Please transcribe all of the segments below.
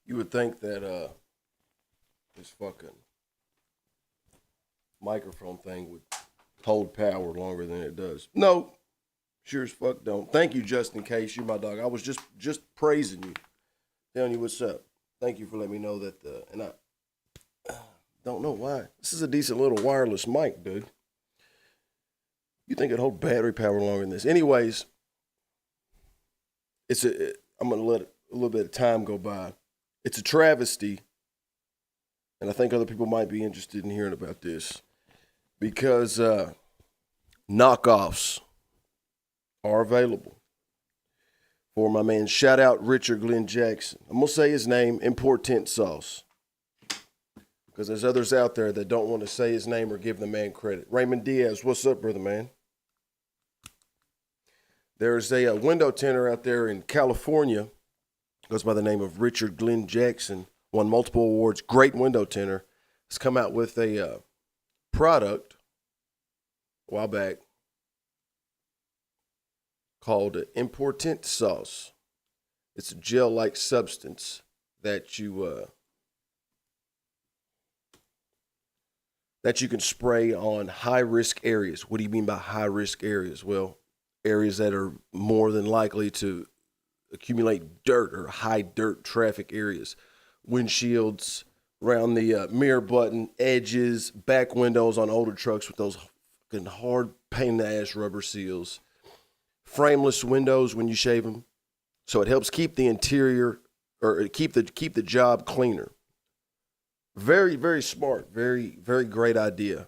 You would think that this fucking microphone thing would hold power longer than it does. No, sure as fuck don't. Thank you, just in case. You're my dog. I was just praising you, telling you what's up. Thank you for letting me know that. And I don't know why. This is a decent little wireless mic, dude. You think it'd hold battery power longer than this? Anyways, I'm gonna let a little bit of time go by. It's a travesty, and I think other people might be interested in hearing about this because knockoffs are available for my man. Shout out Richard Glenn Jackson. I'm gonna say his name, Importint sauce, because there's others out there that don't want to say his name or give the man credit. Raymond Diaz, what's up, brother man? There's a window tinter out there in California, goes by the name of Richard Glenn Jackson, won multiple awards, great window tinter. Has come out with a product a while back called Importint sauce. It's a gel-like substance that you can spray on high-risk areas. What do you mean by high-risk areas? Well, areas that are more than likely to accumulate dirt or high dirt traffic areas. Windshields, around the mirror button, edges, back windows on older trucks with those fucking hard pain in the ass rubber seals. Frameless windows when you shave them. So it helps keep the interior or keep the job cleaner. Very, very smart. Very, very great idea.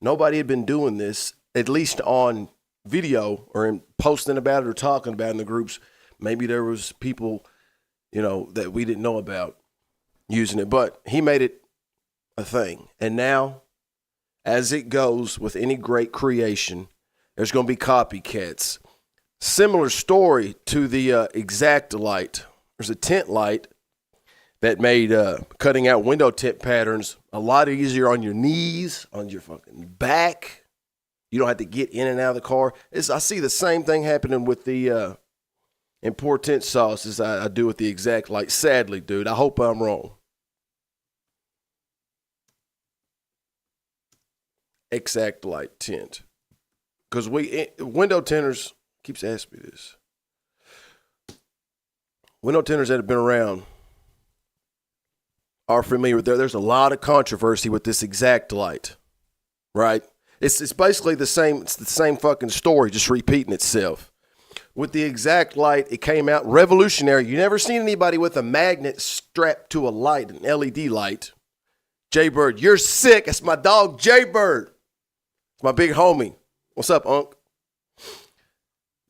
Nobody had been doing this, at least on video or in posting about it or talking about it in the groups. Maybe there was people, that we didn't know about using it, but he made it a thing. And now, as it goes with any great creation, there's going to be copycats. Similar story to the Exact light. There's a tint light that made cutting out window tint patterns a lot easier on your knees, on your fucking back. You don't have to get in and out of the car. I see the same thing happening with the Importint sauce as I do with the Exact light. Sadly, dude, I hope I'm wrong. Exact light tint. Because window tinters, keeps asking me this. Window tinters that have been around are familiar with there's a lot of controversy with this Exact light, right? It's basically the same. It's the same fucking story, just repeating itself. With the Exact light, it came out revolutionary. You never seen anybody with a magnet strapped to a light, an LED light. Jaybird, you're sick. That's my dog, Jaybird. It's my big homie. What's up, Unc?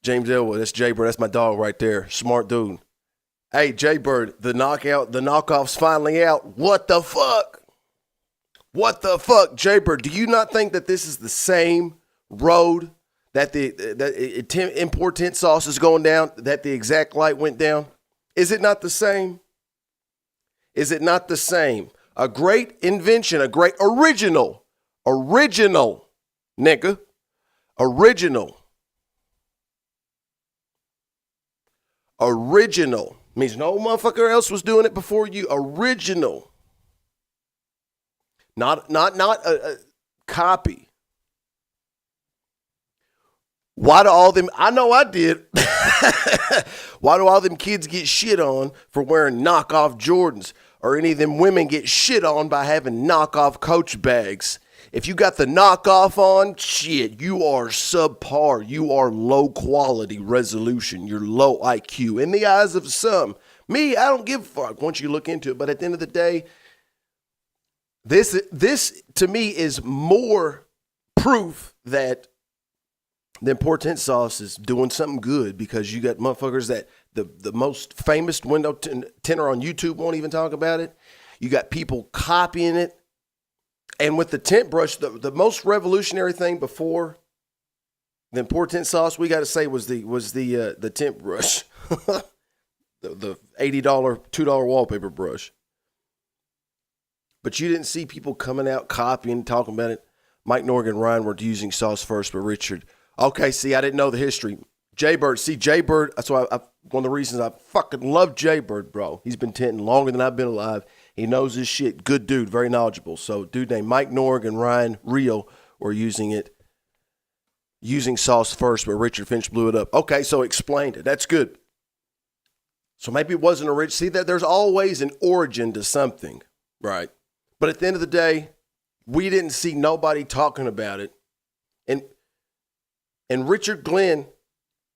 James Elwood, that's Jaybird. That's my dog right there. Smart dude. Hey, Jaybird, the knockoff's finally out. What the fuck? What the fuck, Jaybird? Do you not think that this is the same road that the Importint sauce is going down, that the Exact light went down? Is it not the same? Is it not the same? A great invention, a great original, nigga, original means no motherfucker else was doing it before you. Original. Not a copy. Why do all them, I know I did. Why do all them kids get shit on for wearing knockoff Jordans? Or any of them women get shit on by having knockoff Coach bags? If you got the knockoff on, shit, you are subpar. You are low quality resolution. You're low IQ. In the eyes of some. Me, I don't give a fuck once you look into it. But at the end of the day, This to me is more proof that the Importint sauce is doing something good, because you got motherfuckers that the most famous window tinter on YouTube won't even talk about it. You got people copying it. And with the tint brush, the most revolutionary thing before the Importint sauce, we got to say, was the tint brush, the $80 $2 wallpaper brush. But you didn't see people coming out copying, talking about it. Mike Norgan and Ryan were using sauce first, but Richard. Okay, see, I didn't know the history. Jaybird, that's why one of the reasons I fucking love Jaybird, bro. He's been tinting longer than I've been alive. He knows his shit. Good dude, very knowledgeable. So dude named Mike Norg and Ryan Rio were using sauce first, but Richard Finch blew it up. Okay, so explained it. That's good. So maybe it wasn't original. See, that there's always an origin to something, right? But at the end of the day, we didn't see nobody talking about it. And Richard Glenn,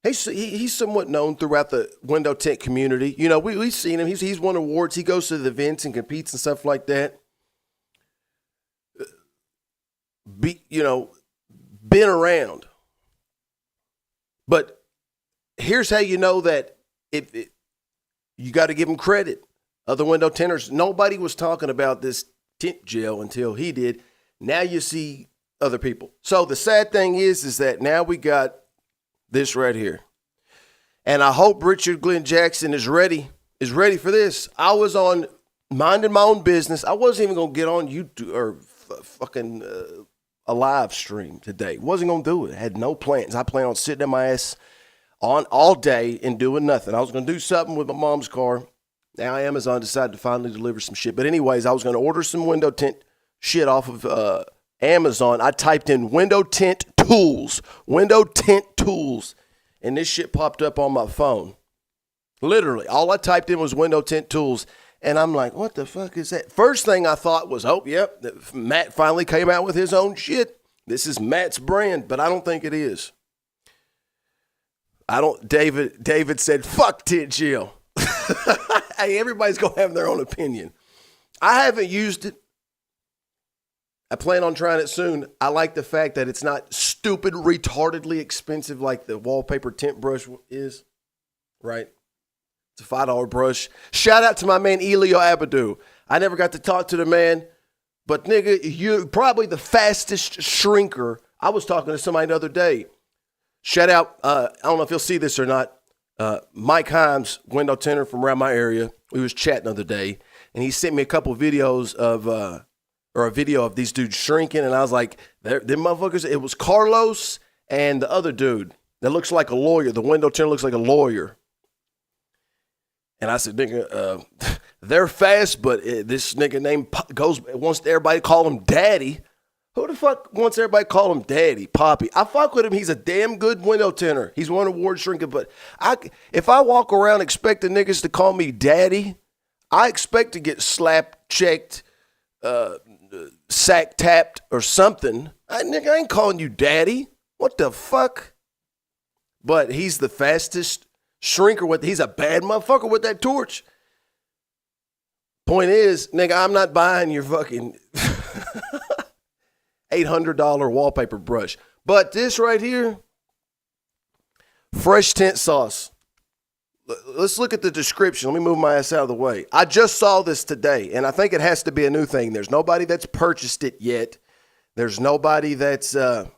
he's somewhat known throughout the window tint community. You know, we've seen him. He's won awards. He goes to the events and competes and stuff like that. Been around. But here's how you know that you got to give him credit. Other window tinters, nobody was talking about this tint gel until he did. Now you see other people. So the sad thing is that now we got this right here. And I hope Richard Glenn Jackson is ready for this. I was on minding my own business. I wasn't even going to get on YouTube or fucking a live stream today. Wasn't going to do it. I had no plans. I plan on sitting in my ass on all day and doing nothing. I was going to do something with my mom's car. Now Amazon decided to finally deliver some shit. But anyways, I was going to order some window tint shit off of Amazon. I typed in window tint tools, and this shit popped up on my phone. Literally, all I typed in was window tint tools, and I'm like, what the fuck is that? First thing I thought was, oh, yep, Matt finally came out with his own shit. This is Matt's brand, but I don't think it is. David said, fuck tint gel. Hey, everybody's going to have their own opinion. I haven't used it. I plan on trying it soon. I like the fact that it's not stupid, retardedly expensive like the wallpaper tint brush is, right? It's a $5 brush. Shout out to my man Elio Abadou. I never got to talk to the man, but nigga, you're probably the fastest shrinker. I was talking to somebody the other day. Shout out, I don't know if you'll see this or not, Mike Himes, window tinter from around my area. We was chatting the other day, and he sent me a couple videos of, or a video of these dudes shrinking, and I was like, them motherfuckers, it was Carlos and the other dude that looks like a lawyer. The window tinter looks like a lawyer. And I said, nigga, they're fast, but this nigga wants everybody to call him daddy. Who the fuck wants everybody to call him daddy, Poppy? I fuck with him. He's a damn good window tinter. He's won award shrinker, but if I walk around expecting niggas to call me daddy, I expect to get slapped, checked, sack tapped or something. Nigga, I ain't calling you daddy. What the fuck? But he's the fastest shrinker he's a bad motherfucker with that torch. Point is, nigga, I'm not buying your fucking $800 wallpaper brush. But this right here, fresh tint sauce. Let's look at the description. Let me move my ass out of the way. I just saw this today, and I think it has to be a new thing. There's nobody that's purchased it yet. There's nobody that's, there's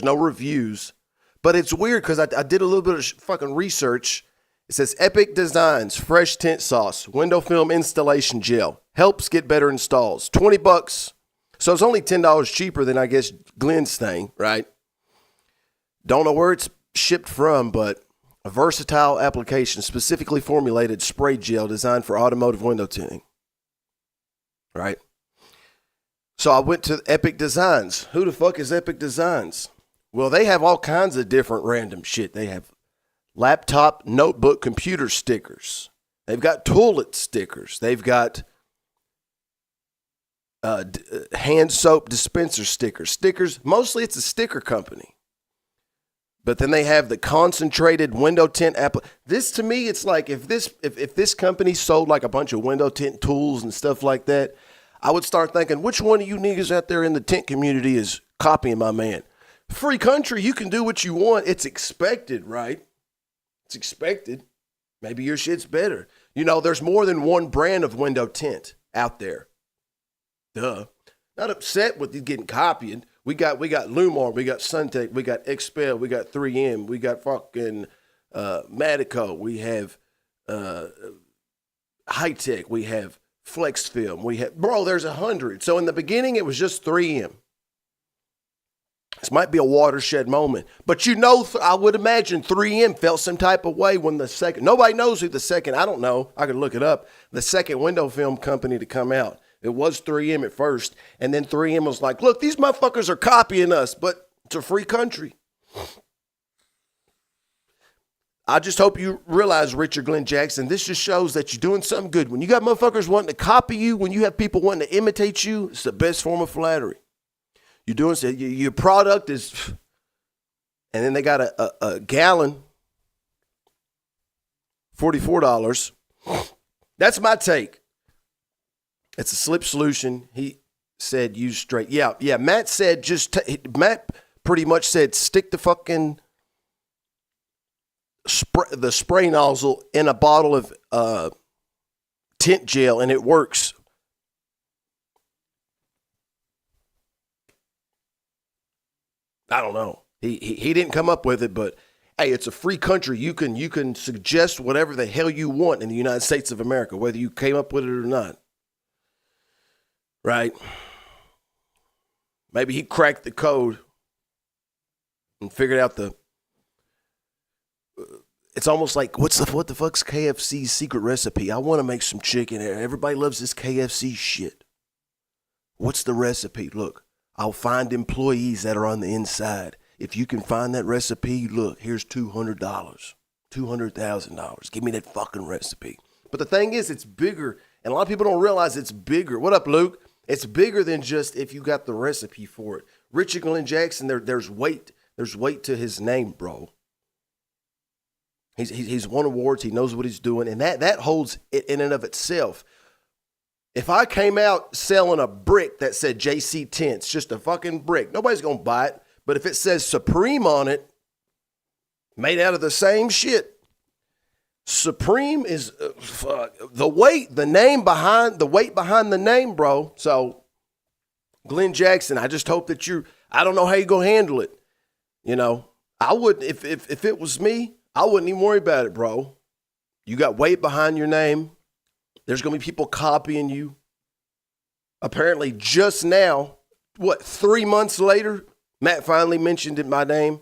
no reviews. But it's weird because I did a little bit of fucking research. It says Epic Designs Fresh Tint Sauce Window Film Installation Gel. Helps get better installs. $20. So it's only $10 cheaper than, I guess, Glenn's thing, right? Don't know where it's shipped from, but a versatile application, specifically formulated spray gel designed for automotive window tinting, right? So I went to Epic Designs. Who the fuck is Epic Designs? Well, they have all kinds of different random shit. They have laptop, notebook, computer stickers. They've got toilet stickers. They've got hand soap dispenser stickers. Stickers, mostly it's a sticker company. But then they have the concentrated window tint This to me, it's like if this company sold like a bunch of window tint tools and stuff like that, I would start thinking, which one of you niggas out there in the tint community is copying my man? Free country, you can do what you want. It's expected, right? It's expected. Maybe your shit's better. You know, there's more than one brand of window tint out there. Duh. Not upset with you getting copied. We got Lumar, we got Suntech, we got Expel, we got 3M, we got fucking Matico, we have High-Tech, we have Flex Film, we have, bro, there's 100. So in the beginning, it was just 3M. This might be a watershed moment. But I would imagine 3M felt some type of way when nobody knows who I don't know, I can look it up, the second window film company to come out. It was 3M at first, and then 3M was like, look, these motherfuckers are copying us, but it's a free country. I just hope you realize, Richard Glenn Jackson, this just shows that you're doing something good. When you got motherfuckers wanting to copy you, when you have people wanting to imitate you, it's the best form of flattery. You're doing so. Your product is, and then they got a gallon, $44. That's my take. It's a slip solution. He said use straight. Yeah. Matt said Matt pretty much said stick the fucking the spray nozzle in a bottle of tint gel and it works. I don't know. He didn't come up with it, but hey, it's a free country. You can suggest whatever the hell you want in the United States of America, whether you came up with it or not. Right? Maybe he cracked the code and figured out it's almost like, what the fuck's KFC's secret recipe? I want to make some chicken. Everybody loves this KFC shit. What's the recipe? Look, I'll find employees that are on the inside. If you can find that recipe, look, here's $200, $200,000. Give me that fucking recipe. But the thing is, it's bigger, and a lot of people don't realize it's bigger. What up, Luke? It's bigger than just if you got the recipe for it. Richard Glenn Jackson, there's weight. There's weight to his name, bro. He's won awards. He knows what he's doing, and that holds it in and of itself. If I came out selling a brick that said JC Tints, just a fucking brick, nobody's gonna buy it. But if it says Supreme on it, made out of the same shit, Supreme is the weight behind the name, bro. So, Glenn Jackson, I just hope that I don't know how you're gonna handle it. You know, I wouldn't, if it was me, I wouldn't even worry about it, bro. You got weight behind your name. There's going to be people copying you. Apparently just now, 3 months later, Matt finally mentioned my name.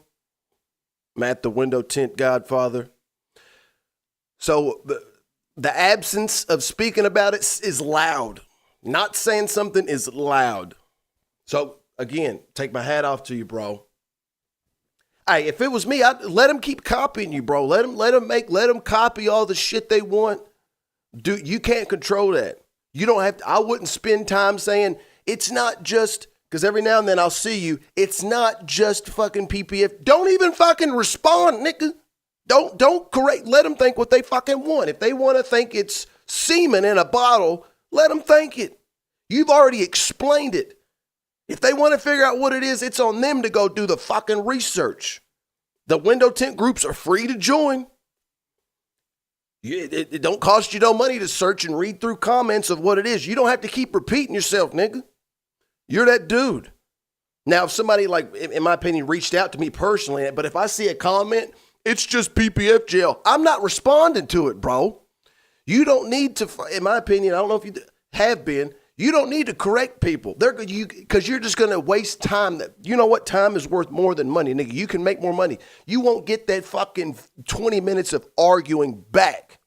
Matt, the window tint godfather. So the absence of speaking about it is loud. Not saying something is loud. So again, take my hat off to you, bro. Hey, if it was me, I'd let them keep copying you, bro. Let them copy all the shit they want. Dude, you can't control that. You don't have to. I wouldn't spend time saying it's not just, because every now and then I'll see you. It's not just fucking PPF. Don't even fucking respond, nigga. Don't correct. Let them think what they fucking want. If they want to think it's semen in a bottle, let them think it. You've already explained it. If they want to figure out what it is, it's on them to go do the fucking research. The window tint groups are free to join. It don't cost you no money to search and read through comments of what it is. You don't have to keep repeating yourself, nigga. You're that dude. Now, if somebody, like, in my opinion, reached out to me personally, but if I see a comment, it's just PPF gel, I'm not responding to it, bro. You don't need to, in my opinion, I don't know if you have been, you don't need to correct people. Because you're just going to waste time. You know what? Time is worth more than money, nigga. You can make more money. You won't get that fucking 20 minutes of arguing back.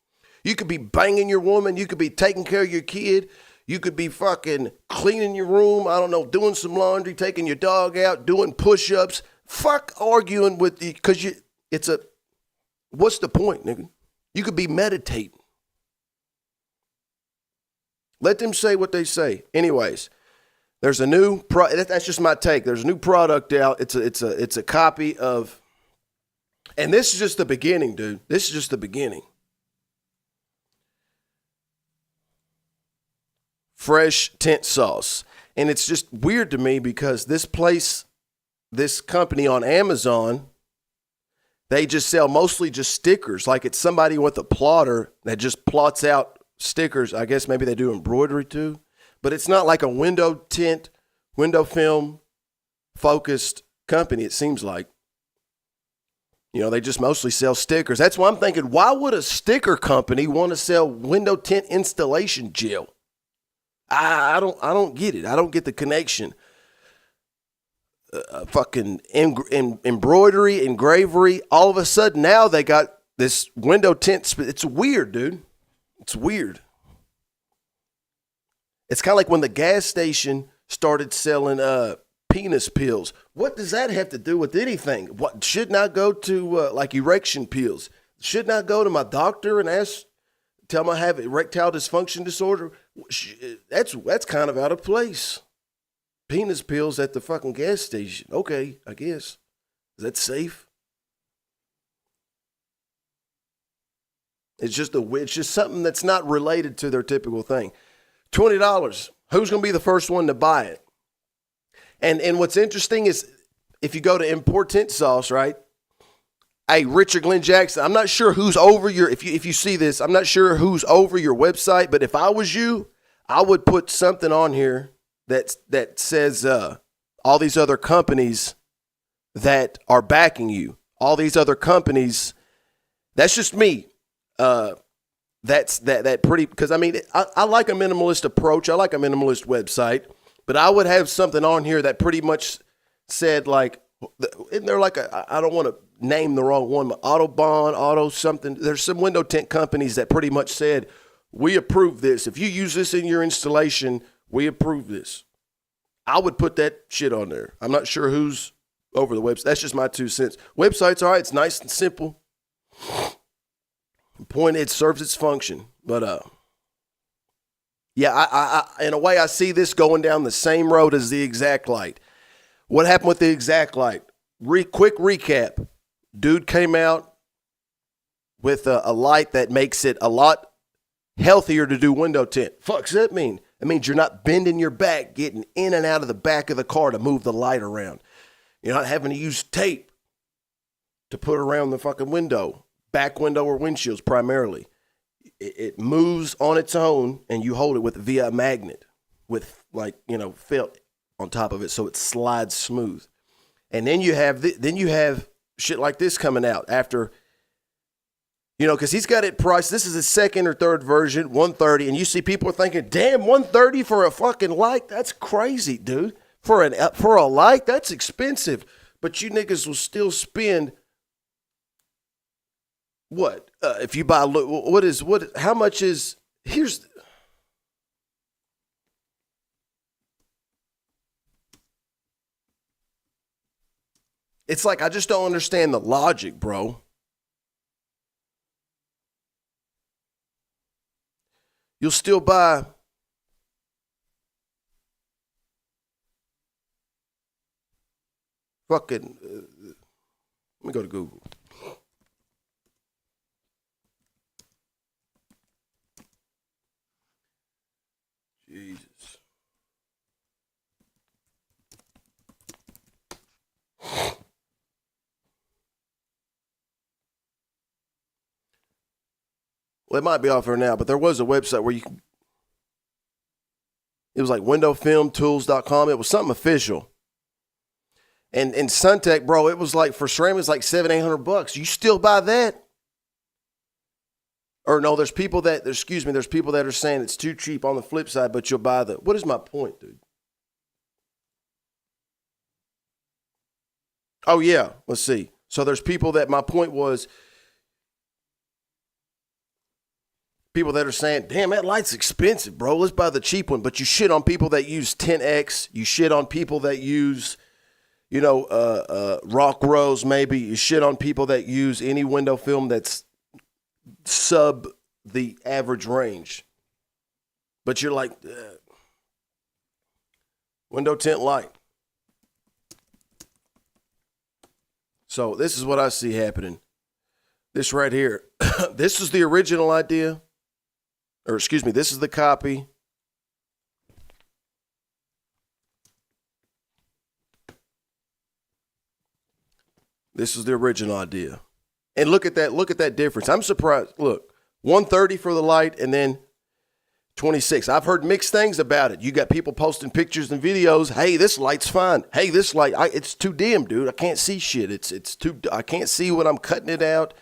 You could be banging your woman. You could be taking care of your kid. You could be fucking cleaning your room. I don't know, doing some laundry, taking your dog out, doing push-ups. Fuck arguing with you, because what's the point, nigga? You could be meditating. Let them say what they say. Anyways, there's a new that's just my take. There's a new product out. It's a copy of, and this is just the beginning, dude. This is just the beginning. Fresh tint sauce. And it's just weird to me because this company on Amazon, they just sell mostly just stickers. Like it's somebody with a plotter that just plots out stickers. I guess maybe they do embroidery too, but it's not like a window film focused company. It seems like, they just mostly sell stickers. That's why I'm thinking, why would a sticker company want to sell window tint installation gel? I don't get it. I don't get the connection. fucking embroidery, engravery. All of a sudden now they got this window tint. It's weird, dude. It's weird. It's kind of like when the gas station started selling penis pills. What does that have to do with anything? What should not go to like erection pills? Should not go to my doctor and tell him I have erectile dysfunction disorder? That's kind of out of place. Penis pills at the fucking gas station. Okay, I guess. Is that safe? It's just something that's not related to their typical thing. $20. Who's going to be the first one to buy it? And what's interesting is if you go to Importint sauce, right? Hey, Richard Glenn Jackson, I'm not sure who's over if you see this, I'm not sure who's over your website, but if I was you, I would put something on here that says all these other companies that are backing you. All these other companies, that's just me. That's pretty, because I mean, I like a minimalist approach. I like a minimalist website, but I would have something on here that pretty much said like, isn't there like I don't want to name the wrong one, but Autobahn, Auto something. There's some window tint companies that pretty much said, we approve this. If you use this in your installation, we approve this. I would put that shit on there. I'm not sure who's over the website. That's just my 2 cents. Website's all right. It's nice and simple. Point, it serves its function. But yeah, I in a way I see this going down the same road as the Exact Light. What happened with the Exact Light? Quick recap. Dude came out with a light that makes it a lot healthier to do window tint. Fuck's that mean? It means you're not bending your back, getting in and out of the back of the car to move the light around. You're not having to use tape to put around the fucking window, back window or windshields primarily. It moves on its own, and you hold it via a magnet with felt on top of it, so it slides smooth. And then you have shit like this coming out after. Because he's got it priced. This is his second or third version, $130, and you see people are thinking, "Damn, $130 for a fucking light? That's crazy, dude. For a light, that's expensive." But you niggas will still spend what? If you buy how much is here's. It's like I just don't understand the logic, bro. You'll still buy fucking, let me go to Google. Jesus. Well, it might be off there now, but there was a website where it was like windowfilmtools.com. It was something official. And Suntech, bro, it was like for ceramics, it's like $700-800. You still buy that? Or no, there's people that are saying it's too cheap on the flip side, but you'll buy what is my point, dude? Oh, yeah, let's see. So there's people that, my point was, people that are saying, damn, that light's expensive, bro. Let's buy the cheap one. But you shit on people that use 10X. You shit on people that use, Rock Rose maybe. You shit on people that use any window film that's sub the average range. But you're like, window tint light. So this is what I see happening. This right here. This is the original idea. Or excuse me, this is the copy. This is the original idea. And look at that difference. I'm surprised. Look, $130 for the light and then $26. I've heard mixed things about it. You got people posting pictures and videos. Hey, this light's fine. Hey, this light, it's too dim, dude. I can't see shit. I can't see when I'm cutting it out.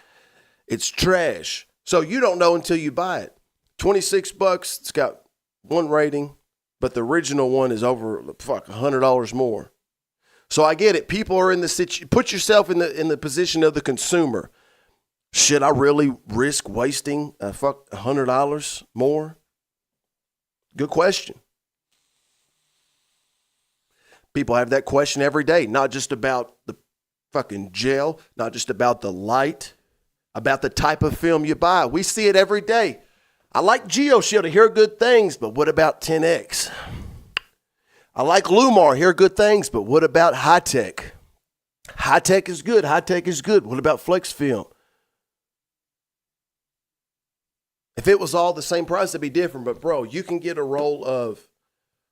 It's trash. So you don't know until you buy it. $26. It's got one rating, but the original one is over $100 more. So I get it. People are in the put yourself in the position of the consumer. Should I really risk wasting $100 more? Good question. People have that question every day, not just about the fucking gel, not just about the light, about the type of film you buy. We see it every day. I like GeoShield, I hear good things, but what about 10X? I like Lumar, hear good things, but what about high-tech? High-tech is good, high-tech is good. What about flex film? If it was all the same price, it'd be different. But bro, you can get a roll of,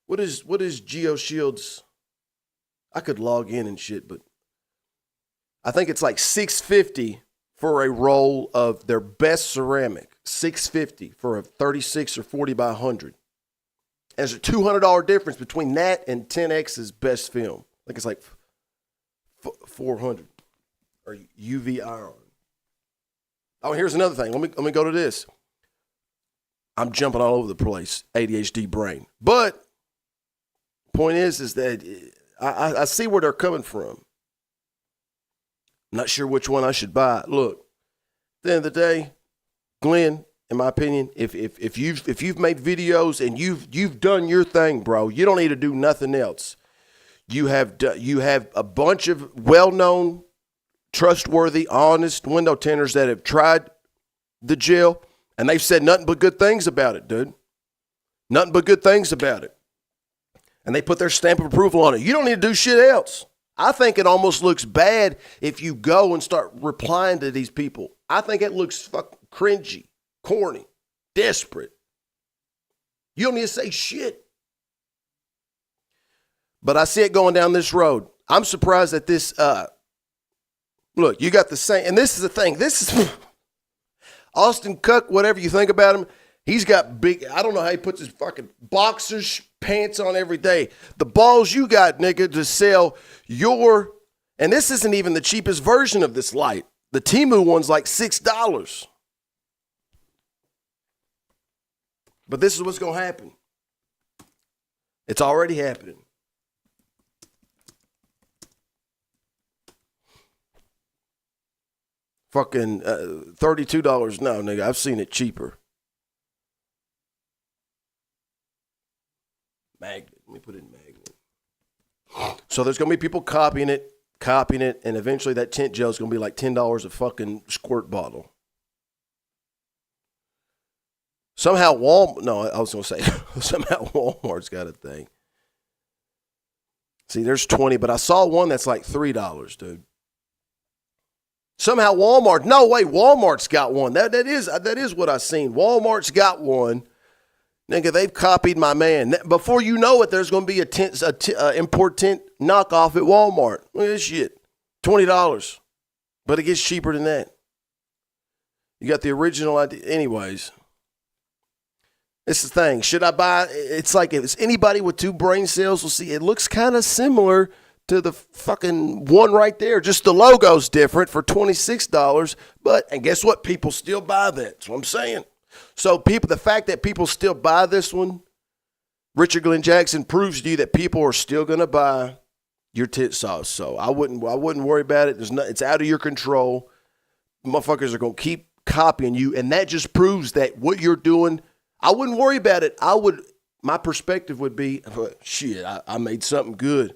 what is GeoShield's? I could log in and shit, but I think it's like $650 for a roll of their best ceramic. $650 for a 36 or 40 by 100. There's a $200 difference between that and 10X's best film. I think it's like 400 or UV iron. Oh, here's another thing. Let me go to this. I'm jumping all over the place, ADHD brain. But point is that I see where they're coming from. I'm not sure which one I should buy. Look, at the end of the day, Glenn, in my opinion, if you've made videos and you've done your thing, bro, you don't need to do nothing else. You have a bunch of well-known, trustworthy, honest window tinters that have tried the gel, and they've said nothing but good things about it, dude. Nothing but good things about it. And they put their stamp of approval on it. You don't need to do shit else. I think it almost looks bad if you go and start replying to these people. I think it looks fucking cringy, corny, desperate. You don't need to say shit. But I see it going down this road. I'm surprised that this, look, you got the same, and this is the thing. This is Austin Cook, whatever you think about him, he's got big, I don't know how he puts his fucking boxers pants on every day. The balls you got, nigga, to sell your, and this isn't even the cheapest version of this light. The Temu one's like $6. But this is what's going to happen. It's already happening. Fucking $32. No, nigga, I've seen it cheaper. Magnet. Let me put it in magnet. So there's going to be people copying it, and eventually that tint gel is going to be like $10 a fucking squirt bottle. Somehow somehow Walmart's got a thing. See, there's 20, but I saw one that's like $3, dude. Somehow Walmart's got one. That is what I seen. Walmart's got one. Nigga, they've copied my man. Before you know it, there's going to be a Importint knockoff at Walmart. Look at this shit. $20. But it gets cheaper than that. You got the original idea. Anyways, it's the thing. Should I buy? It's like if it's anybody with two brain cells will see. It looks kind of similar to the fucking one right there. Just the logo's different for $26. And guess what? People still buy that. That's what I'm saying. So the fact that people still buy this one, Richard Glenn Jackson proves to you that people are still going to buy your tit sauce. So I wouldn't worry about it. It's out of your control. Motherfuckers are going to keep copying you. And that just proves that what you're doing, I wouldn't worry about it. My perspective would be, shit, I made something good.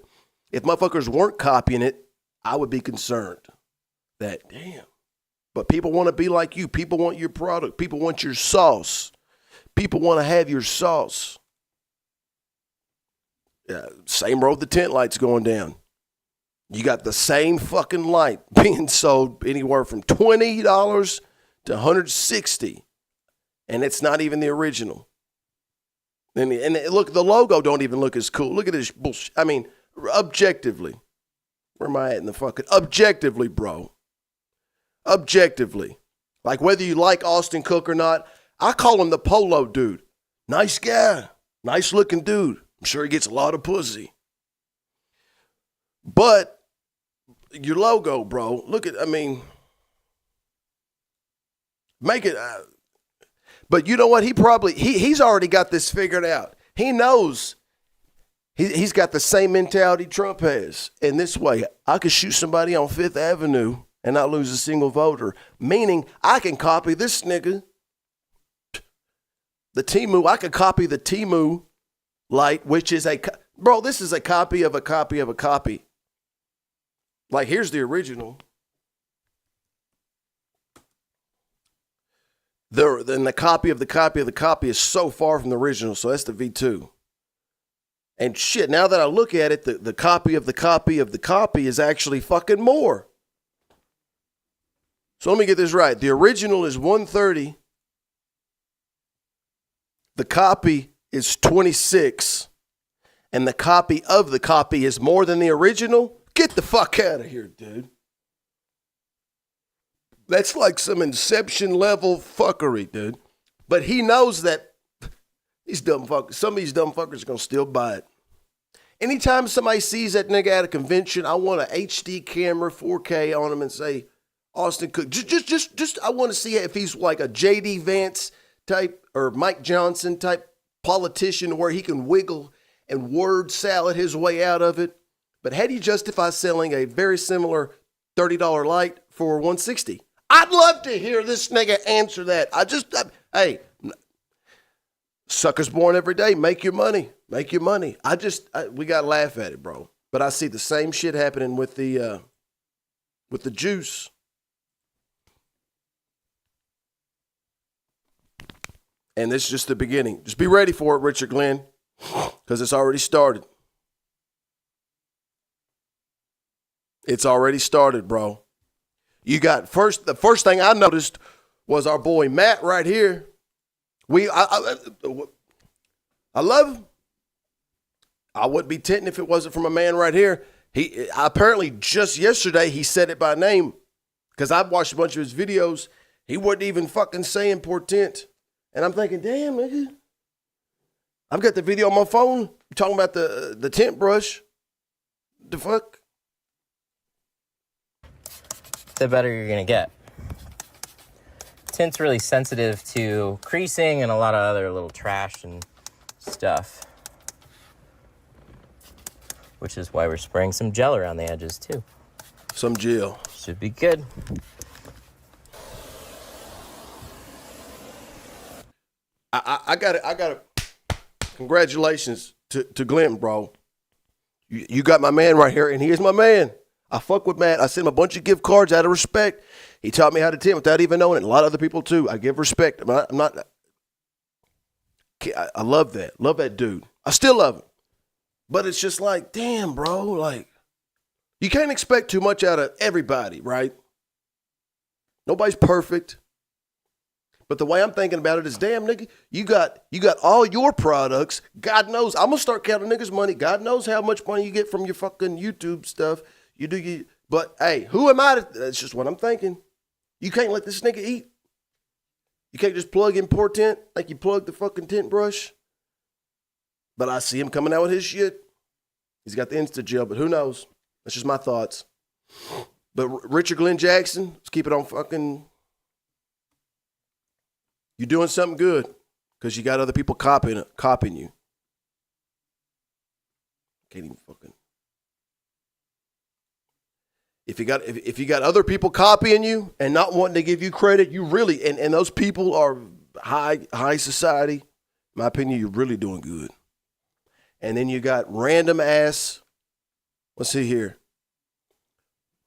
If motherfuckers weren't copying it, I would be concerned that, damn. But people want to be like you. People want your product. People want your sauce. People want to have your sauce. Yeah, same road the tent light's going down. You got the same fucking light being sold anywhere from $20 to $160. And it's not even the original. And look, the logo don't even look as cool. Look at this bullshit. I mean, objectively. Where am I at in the fucking? Objectively, bro. Objectively. Like whether you like Austin Cook or not, I call him the polo dude. Nice guy. Nice looking dude. I'm sure he gets a lot of pussy. But your logo, bro, make it. But you know what? He's already got this figured out. He knows He's got the same mentality Trump has. And this way, I could shoot somebody on Fifth Avenue and not lose a single voter. Meaning, I can copy this nigga. The Temu, I could copy the Temu light, which is bro, this is a copy of a copy of a copy. Like, here's the original. Then the copy of the copy of the copy is so far from the original, so that's the V2. And shit, now that I look at it, the copy of the copy of the copy is actually fucking more. So let me get this right. The original is 130. The copy is 26. And the copy of the copy is more than the original? Get the fuck out of here, dude. That's like some Inception level fuckery, dude. But he knows that some of these dumb fuckers are going to still buy it. Anytime somebody sees that nigga at a convention, I want an HD camera, 4K on him and say, Austin Cook. Just I want to see if he's like a J.D. Vance type or Mike Johnson type politician where he can wiggle and word salad his way out of it. But how do you justify selling a very similar $30 light for $160? I'd love to hear this nigga answer that. Hey, suckers born every day. Make your money. Make your money. We got to laugh at it, bro. But I see the same shit happening with the juice. And this is just the beginning. Just be ready for it, Richard Glenn, because it's already started. It's already started, bro. You got the first thing I noticed was our boy Matt right here. I love him. I wouldn't be tinting if it wasn't from a man right here. He apparently just yesterday he said it by name because I've watched a bunch of his videos. He wasn't even fucking saying Importint. And I'm thinking, damn, nigga. I've got the video on my phone. You're talking about the tint brush. The fuck? The better you're going to get. Tint's really sensitive to creasing and a lot of other little trash and stuff. Which is why we're spraying some gel around the edges too. Some gel. Should be good. I got it. Congratulations to Glenn, bro. You got my man right here, and he is my man. I fuck with Matt. I sent him a bunch of gift cards out of respect. He taught me how to tint without even knowing it. A lot of other people too. I give respect. I love that. Love that dude. I still love him. But it's just like, damn, bro. Like, you can't expect too much out of everybody, right? Nobody's perfect. But the way I'm thinking about it is, damn, nigga, you got all your products. God knows. I'm going to start counting niggas' money. God knows how much money you get from your fucking YouTube stuff. But, hey, who am I? That's just what I'm thinking. You can't let this nigga eat. You can't just plug Importint like you plug the fucking tint brush. But I see him coming out with his shit. He's got the Insta gel, but who knows? That's just my thoughts. But Richard Glenn Jackson, let's keep it on fucking... You're doing something good because you got other people copying you. Can't even fucking... If you got other people copying you and not wanting to give you credit, you really... And those people are high society. In my opinion, you're really doing good. And then you got random ass, let's see here,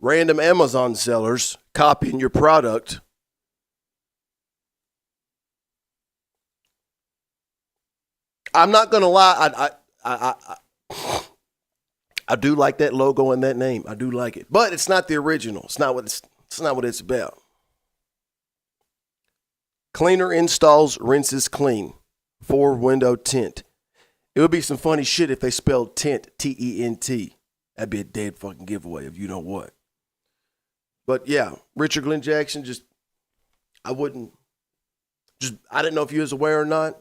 random Amazon sellers copying your product. I'm not gonna lie, I do like that logo and that name. I do like it, but it's not the original. It's not what it's about. Cleaner installs, rinses clean. 4-window tint. It would be some funny shit if they spelled tint, T-E-N-T. That'd be a dead fucking giveaway of you know what. But yeah, Richard Glenn Jackson, I didn't know if you was aware or not.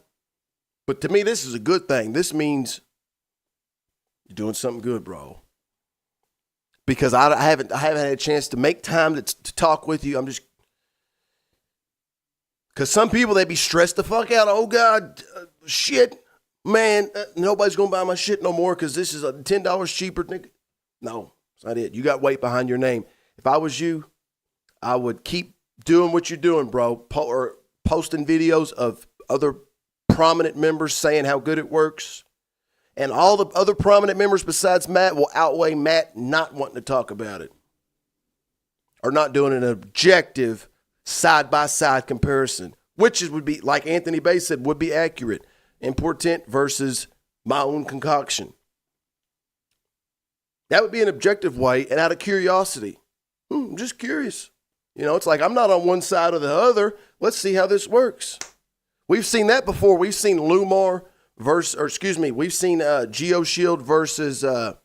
But to me, this is a good thing. This means you're doing something good, bro. Because I haven't had a chance to make time to talk with you. Because some people, they be stressed the fuck out. Oh, God, shit. man, nobody's going to buy my shit no more because this is $10 cheaper. Nigga. No, it's not it. You got weight behind your name. If I was you, I would keep doing what you're doing, bro. Or posting videos of other prominent members saying how good it works. And all the other prominent members besides Matt will outweigh Matt not wanting to talk about it. Or not doing an objective side-by-side comparison. Which would be, like Anthony Bay said, would be accurate. Importint versus my own concoction. That would be an objective way and out of curiosity. I'm just curious. You know, it's like I'm not on one side or the other. Let's see how this works. We've seen that before. We've seen Lumar we've seen GeoShield versus 10X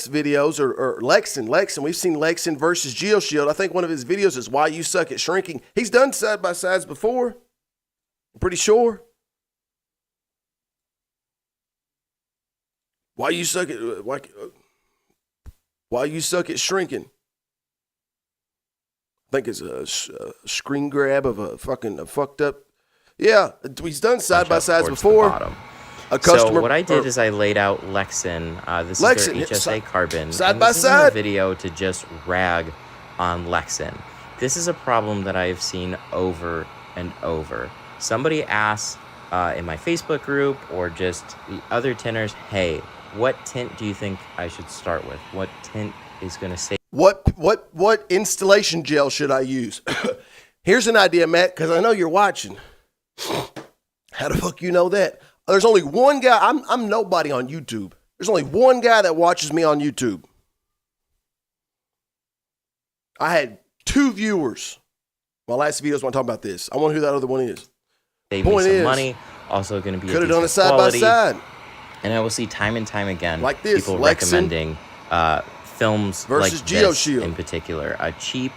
videos or Lexan. We've seen Lexan versus GeoShield. I think one of his videos is Why You Suck at Shrinking. He's done side-by-sides before. I'm pretty sure. Why you suck at shrinking? I think it's a screen grab of a fucked up. Yeah, he's done side-by-sides before. A customer. So what I did is I laid out Lexan. This is their HSA carbon. Side by side. A video to just rag on Lexan. This is a problem that I have seen over and over. Somebody asks in my Facebook group or just the other tinters, hey, what tint do you think I should start with? What tint is going to save? What installation gel should I use? Here's an idea, Matt, because I know you're watching. How the fuck you know that? There's only one guy. I'm nobody on YouTube. There's only one guy that watches me on YouTube. I had 2 viewers. My last video is when I talk about this. I wonder who that other one is. Save me some money. Also going to be could have done it side by side. And I will see time and time again like this, people Lexan recommending films versus like this GeoShield in particular. A cheap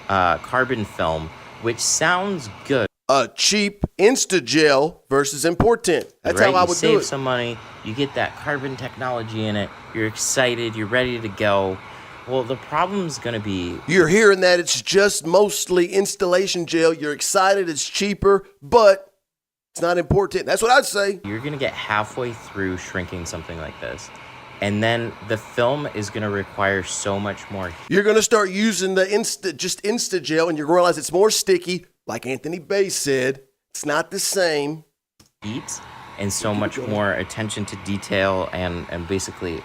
carbon film, which sounds good. A cheap Insta-Gel versus Importint. That's how I would do it. You save some money. You get that carbon technology in it. You're excited. You're ready to go. Well, the problem's going to be... You're hearing that it's just mostly installation gel. You're excited. It's cheaper, but it's not Importint. That's what I'd say. You're going to get halfway through shrinking something like this. And then the film is going to require so much more heat. You're going to start using the Insta-Gel, and you're going to realize it's more sticky. Like Anthony Bay said, it's not the same. Heat and so much more attention to detail, and basically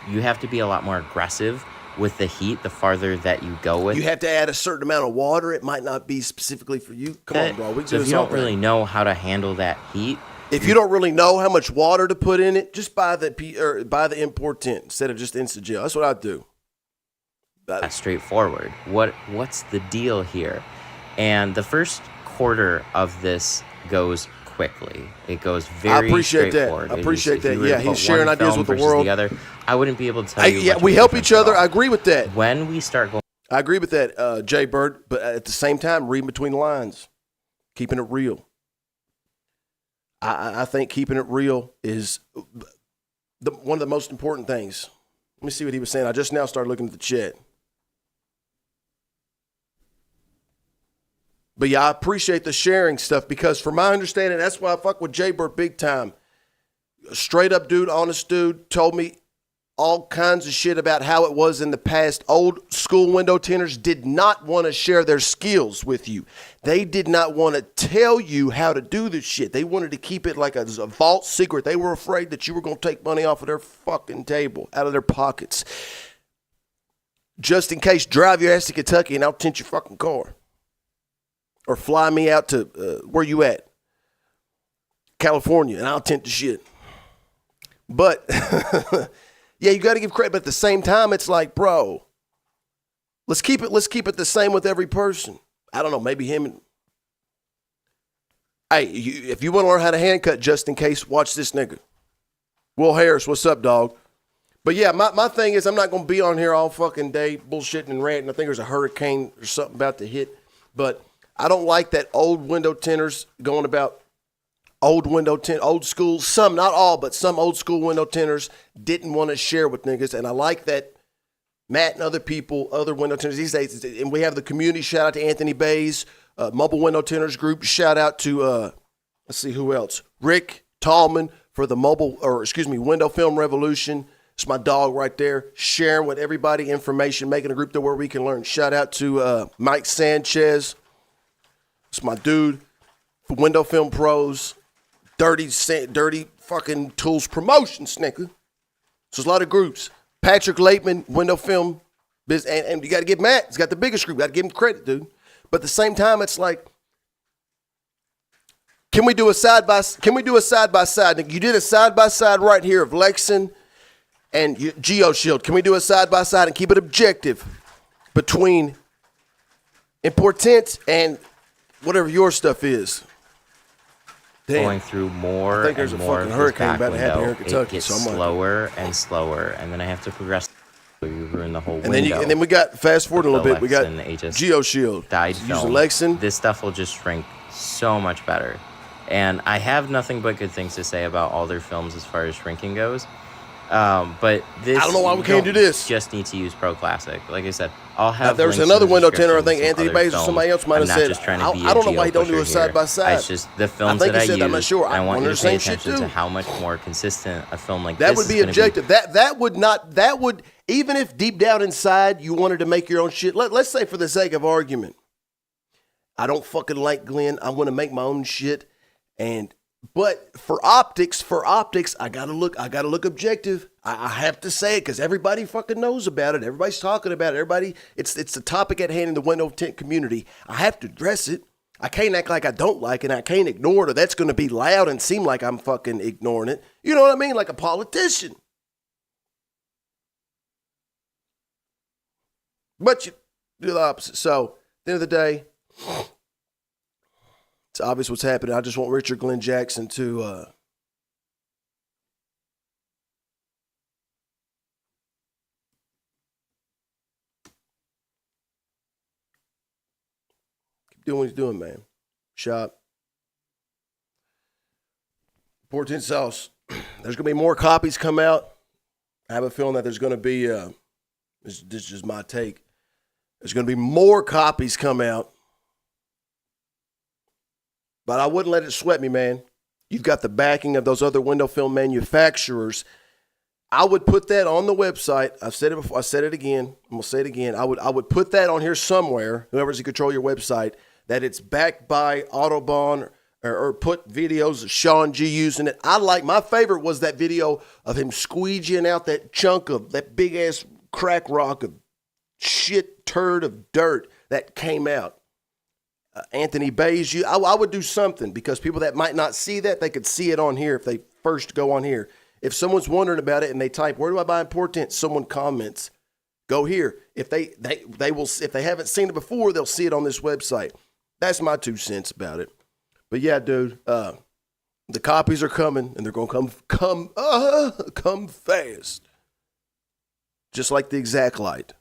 you have to be a lot more aggressive with the heat the farther that you go with. You have to add a certain amount of water. It might not be specifically for you. Come on, bro. So if you don't really know how to handle that heat, if you don't really know how much water to put in it, just buy the Importint instead of just Insta-Gel. That's what I'd do. That's straightforward. What's the deal here? And the first quarter of this goes quickly. It goes very straightforward. I appreciate that. Yeah, he's sharing ideas with the world. The other, I wouldn't be able to tell you. Yeah, we help each other. I agree with that. When we start going, I agree with that, Jay Bird. But at the same time, reading between the lines, keeping it real. I think keeping it real is one of the most important things. Let me see what he was saying. I just now started looking at the chat. But yeah, I appreciate the sharing stuff because from my understanding, that's why I fuck with Jay Bird big time. A straight up dude, honest dude, told me all kinds of shit about how it was in the past. Old school window tinters did not want to share their skills with you. They did not want to tell you how to do this shit. They wanted to keep it like a vault secret. They were afraid that you were going to take money off of their fucking table, out of their pockets. Just in case, drive your ass to Kentucky and I'll tint your fucking car. Or fly me out to, where you at? California, and I'll tint the shit. But, yeah, you got to give credit, but at the same time, it's like, bro, let's keep it the same with every person. I don't know, maybe him. And hey, if you want to learn how to hand cut just in case, watch this nigga. Will Harris, what's up, dog? But yeah, my thing is I'm not going to be on here all fucking day bullshitting and ranting. I think there's a hurricane or something about to hit, but I don't like that old window tinters going about old school. Some, not all, but some old school window tinters didn't want to share with niggas. And I like that Matt and other people, other window tinters these days, and we have the community. Shout out to Anthony Bay's Mobile Window Tinters group. Shout out to Let's see who else. Rick Tallman for the window film revolution. It's my dog right there, sharing with everybody information, making a group there where we can learn. Shout out to Mike Sanchez. It's my dude for Window Film Pros. Dirty fucking tools promotions, nigga. So there's a lot of groups. Patrick Lateman, Window Film, and you got to give Matt. He's got the biggest group. Got to give him credit, dude. But at the same time, it's like, can we do a side by side? You did a side by side right here of Lexan and GeoShield. Can we do a side by side and keep it objective between Importint and whatever your stuff is? Damn. Going through more and more of this back window, it gets slower and slower, and then I have to progress. You ruin the whole window. And then we got, fast forward a little bit, we got GeoShield. Dyed film. Lexan. This stuff will just shrink so much better. And I have nothing but good things to say about all their films as far as shrinking goes. But this, I don't know why we can't do this. Just need to use Pro Classic. Like I said, I'll have. There's another window tinter. I think Anthony Bays or somebody else might have said. I don't know why he don't do a side by side. It's just the films that I use. I'm not sure. I want you to pay attention to how much more consistent a film like this is. That would be objective. That would even if deep down inside you wanted to make your own shit. Let's say for the sake of argument, I don't fucking like Glenn. I want to make my own shit, but for optics, I gotta look objective. I have to say it because everybody fucking knows about it. Everybody's talking about it. It's the topic at hand in the window tint community. I have to address it. I can't act like I don't like it. I can't ignore it, or that's going to be loud and seem like I'm fucking ignoring it. You know what I mean? Like a politician. But you do the opposite. So at the end of the day, it's obvious what's happening. I just want Richard Glenn Jackson to keep doing what he's doing, man. Shop. Importint sauce. There's going to be more copies come out. I have a feeling that there's going to be, this is just my take, there's going to be more copies come out. But I wouldn't let it sweat me, man. You've got the backing of those other window film manufacturers. I would put that on the website. I've said it before. I said it again. I'm going to say it again. I would put that on here somewhere, whoever's in control of your website, that it's backed by Autobahn or put videos of Sean G using it. My favorite was that video of him squeegeeing out that chunk of that big-ass crack rock of shit turd of dirt that came out. Anthony Bays, I would do something because people that might not see that, they could see it on here if they first go on here. If someone's wondering about it and they type, where do I buy Importint? Someone comments, go here. If they will, if they haven't seen it before, they'll see it on this website. That's my 2 cents about it. But yeah, dude, the copies are coming and they're going to come fast. Just like the Exact Light.